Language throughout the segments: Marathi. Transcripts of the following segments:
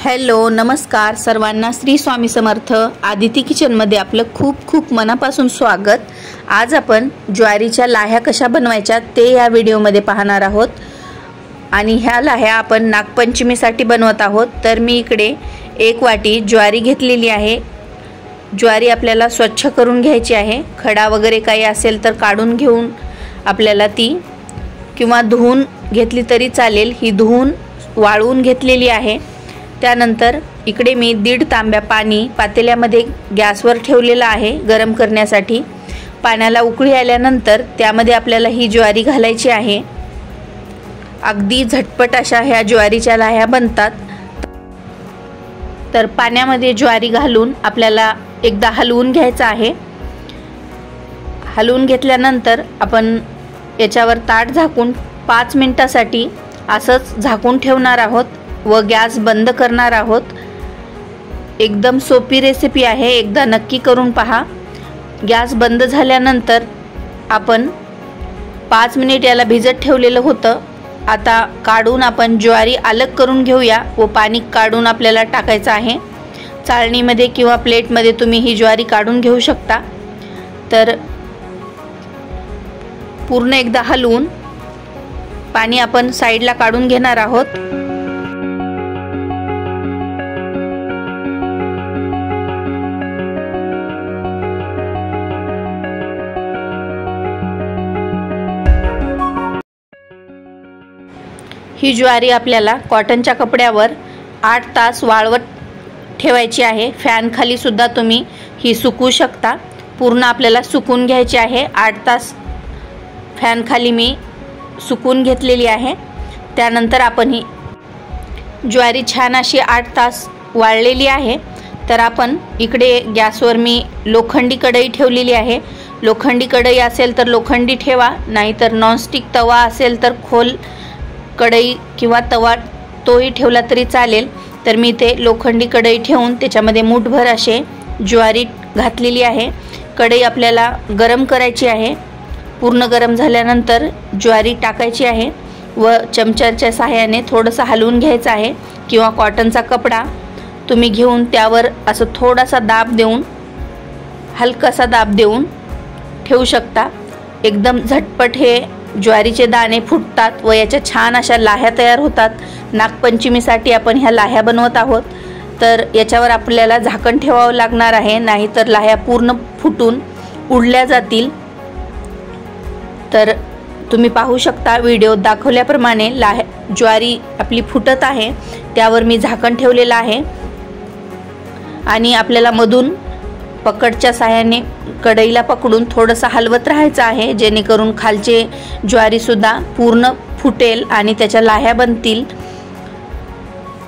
हॅलो नमस्कार सर्वांना, श्री स्वामी समर्थ। आदिती किचनमध्ये आपलं खूप खूप मनापासून स्वागत। आज आपण ज्वारीच्या लाह्या कशा बनवायच्या ते या व्हिडिओमध्ये पाहणार आहोत आणि ह्या लाह्या आपण नागपंचमीसाठी बनवत आहोत। तर मी इकडे 1 वाटी ज्वारी घेतलेली आहे। ज्वारी आपल्याला स्वच्छ करून घ्यायची आहे। खडा वगैरे काही असेल तर काढून घेऊन आपल्याला ती किंवा धुवून घेतली तरी चालेल। ही धुवून वाळवून घेतलेली आहे। त्यानंतर इकडे मी 1.5 तांब्या पाणी पातेल्यामध्ये गॅसवर ठेवलेलं आहे गरम करण्यासाठी। पाण्याला उकळी आल्यानंतर त्यामध्ये आपल्याला ही ज्वारी घालायची आहे। अगदी झटपट अशा ह्या ज्वारीच्या लाह्या बनतात। तर पाण्यामध्ये ज्वारी घालून आपल्याला एकदा हलवून घ्यायचं आहे। हलवून घेतल्यानंतर आपण याच्यावर ताट झाकून 5 मिनिटांसाठी असंच झाकून ठेवणार आहोत व गॅस बंद करणार आहोत। एकदम सोपी रेसिपी आहे, एकदा नक्की करून पहा। गॅस बंद झाल्यानंतर आपण 5 मिनिट याला भिजत ठेवलेलं होतं। आता काढून आपण ज्वारी अलग करून घेऊया व पाणी काढून आपल्याला टाकायचं आहे। चाळणीमध्ये किंवा प्लेटमध्ये तुम्ही ही ज्वारी काढून घेऊ शकता। तर पूर्ण एकदा हलवून पाणी आपण साईडला काढून घेणार आहोत। ही ज्वारी आपल्याला कॉटनच्या कपड्यावर 8 तास वाळवत ठेवायची आहे। फॅन खाली सुद्धा तुम्ही ही सुकवू शकता। पूर्ण आपल्याला सुकून घ्यायची आहे। 8 तास फॅन खाली मी सुकून घेतलेली आहे। त्यानंतर आपण ही ज्वारी छान अशी 8 तास वाळलेली आहे। तर आपण इकडे गॅसवर मी लोखंडी कढई ठेवलेली आहे। लोखंडी कढई असेल तर लोखंडी ठेवा, नाहीतर नॉनस्टिक तवा असेल तर खोल कढई किंवा तवा तोही ठेवला तरी चालेल। तर मी ते लोखंडी कढई ठेवून त्याच्यामध्ये मूठभर असे ज्वारी घातलेली आहे। कढई आपल्याला गरम करायची आहे। पूर्ण गरम झाल्यानंतर ज्वारी टाकायची आहे व चमच्याच्या सहाय्याने थोडंसं हलवून घ्यायचं आहे किंवा कॉटनचा कपडा तुम्ही घेऊन त्यावर असं थोडासा दाब देऊन हलकासा दाब देऊन ठेवू शकता। एकदम झटपट हे ज्वारीचे दाणे फुटतात व याच्या छान अशा लाह्या तयार होतात। नागपंचमीसाठी आपण ह्या लाह्या बनवत आहोत। तर याच्यावर आपल्याला झाकण ठेवावं लागणार आहे, नाहीतर लाह्या पूर्ण फुटून उडल्या जातील। तर तुम्ही पाहू शकता व्हिडिओ दाखवल्याप्रमाणे ज्वारी आपली फुटत आहे। त्यावर मी झाकण ठेवलेलं आहे आणि आपल्याला मधून पकडच्या सहाय्याने कढईला पकडून थोडंसं हलवत राहायचं आहे, जेणेकरून खालचे ज्वारी सुद्धा पूर्ण फुटेल आणि त्याच्या लाह्या बनतील।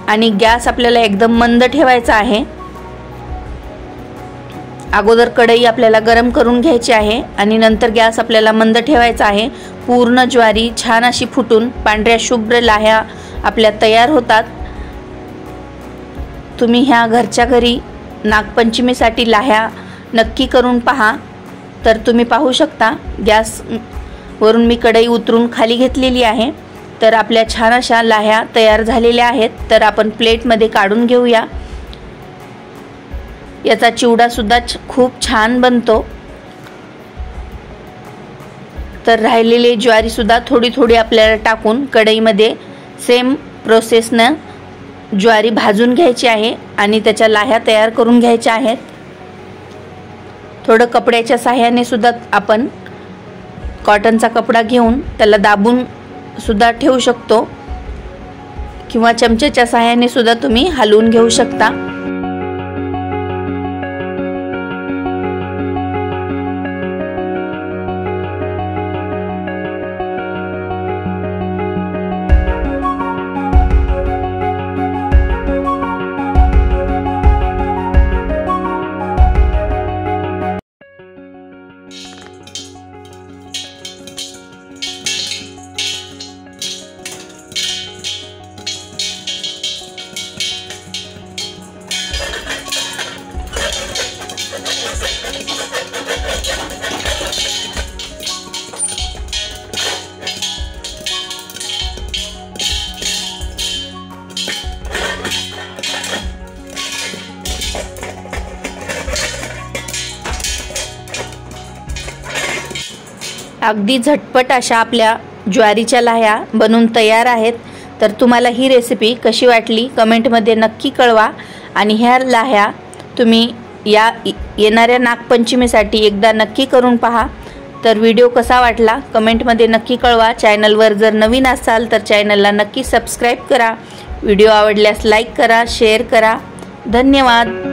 आणि गॅस आपल्याला एकदम मंद ठेवायचा आहे। अगोदर कढई आपल्याला गरम करून घ्यायची आहे आणि नंतर गॅस आपल्याला मंद ठेवायचा आहे। पूर्ण ज्वारी छान अशी फुटून पांढऱ्या शुभ्र लाह्या आपल्या तयार होतात। तुम्ही ह्या घरच्या घरी नागपंचमीसाठी लाह्या नक्की करून पहा। तर तुम्ही पाहू शकता गॅस वरून मी कढई उतरून खाली घेतलेली आहे। तर आपल्या छान अशा लाह्या तयार झालेल्या आहेत। तर आपण प्लेटमध्ये काढून घेऊया। याचा चिवडा सुद्धा खूप छान बनतो। तर राहिलेले ज्वारी सुद्धा थोडी थोडी आपल्याला टाकून कढईमध्ये सेम प्रोसेसनं ज्वारी भाजून घ्यायची आहे आणि त्याच्या लाह्या तयार करून घ्यायच्या आहेत। थोडं कपड्याच्या सहाय्याने सुद्धा आपण कॉटनचा कपडा घेऊन त्याला दाबून सुद्धा ठेवू शकतो किंवा चमच्याच्या सहाय्याने सुद्धा तुम्ही हलवून घेऊ शकता। अगदी झटपट अशा आपल्या ज्वारीच्या लाह्या बनून तयार आहेत। तर तुम्हाला ही रेसिपी कशी वाटली कमेंटमध्ये नक्की कळवा आणि ह्या लाह्या तुम्ही येणाऱ्या नागपंचमीसाठी एकदा नक्की करून पहा। तर व्हिडिओ कसा वाटला कमेंटमध्ये नक्की कळवा। चॅनलवर जर नवीन असाल तर चॅनलला नक्की सबस्क्राईब करा। व्हिडिओ आवडल्यास लाईक करा, शेअर करा। धन्यवाद।